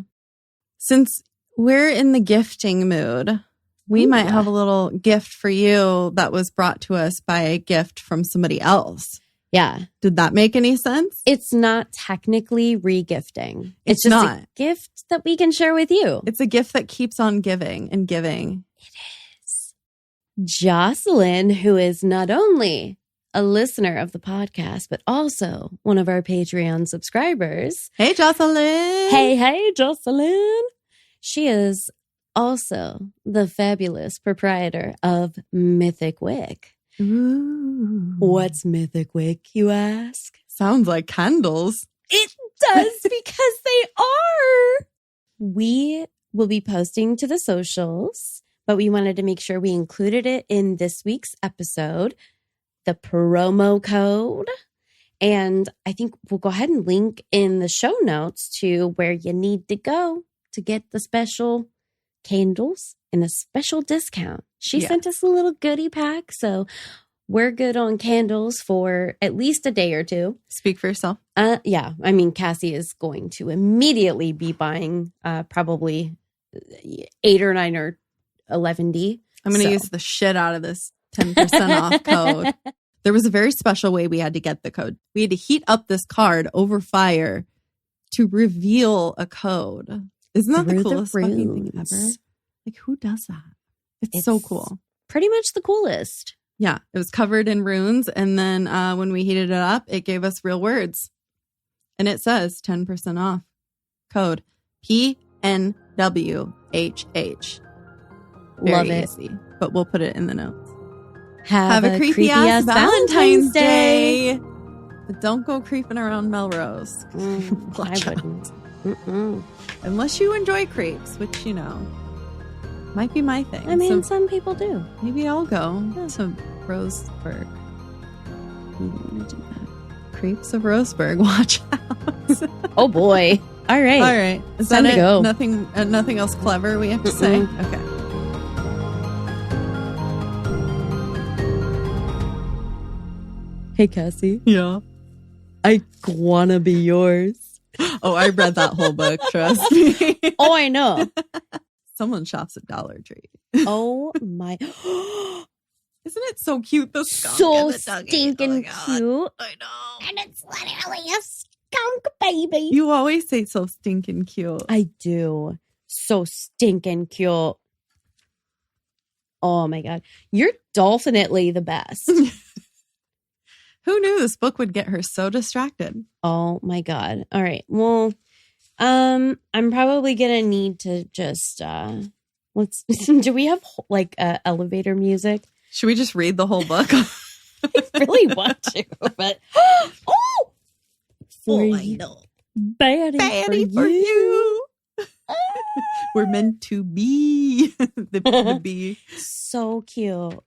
Since we're in the gifting mood, we might have a little gift for you that was brought to us by a gift from somebody else. Yeah. Did that make any sense? It's not technically re-gifting. It's just not. a gift that we can share with you. It's a gift that keeps on giving and giving. Jocelyn, who is not only a listener of the podcast, but also one of our Patreon subscribers. Hey, Jocelyn. Hey, Jocelyn. She is also the fabulous proprietor of Mythic Wick. Ooh. What's Mythic Wick, you ask? Sounds like candles. It does because they are. We will be posting to the socials, but we wanted to make sure we included it in this week's episode, the promo code. And I think we'll go ahead and link in the show notes to where you need to go to get the special candles and a special discount. She sent us a little goodie pack, so we're good on candles for at least a day or two. Speak for yourself. Yeah. I mean, Cassie is going to immediately be buying probably 8 or 9 or 11D. I'm going to use the shit out of this 10% off code. There was a very special way we had to get the code. We had to heat up this card over fire to reveal a code. Isn't that the coolest fucking thing ever? Like, who does that? It's so cool. Pretty much the coolest. Yeah, it was covered in runes. And then when we heated it up, it gave us real words. And it says 10% off. Code PNWHH. Love Very it. easy, but we'll put it in the notes. Have a creepy ass Valentine's Day. But don't go creeping around Melrose. Watch I out. wouldn't. Mm-mm. Unless you enjoy crepes, which, you know, might be my thing. I mean, So some people do. maybe I'll go to Roseburg. You want to do that? Crepes of Roseburg. Watch out. Oh boy. All right. All right. Is Time that to it? go. Nothing else clever we have to say? Mm-mm. Okay. Hey, Cassie. Yeah. I wanna be yours. Oh, I read that whole book. Trust me. Oh, I know. Someone shops at Dollar Tree. Oh my. Isn't it so cute? The skunk So and the doggy. stinking Oh my God. cute. I know. And it's literally a Conk, baby. You always say so stinking cute. I do. So stinking cute. Oh my God. You're dolphinately the best. Who knew this book would get her so distracted? Oh my God. All right. Well, I'm probably gonna need to just let's do we have like elevator music? Should we just read the whole book? I really want to, but oh, I know. Baddie for you. We're meant to be the bee. So cute.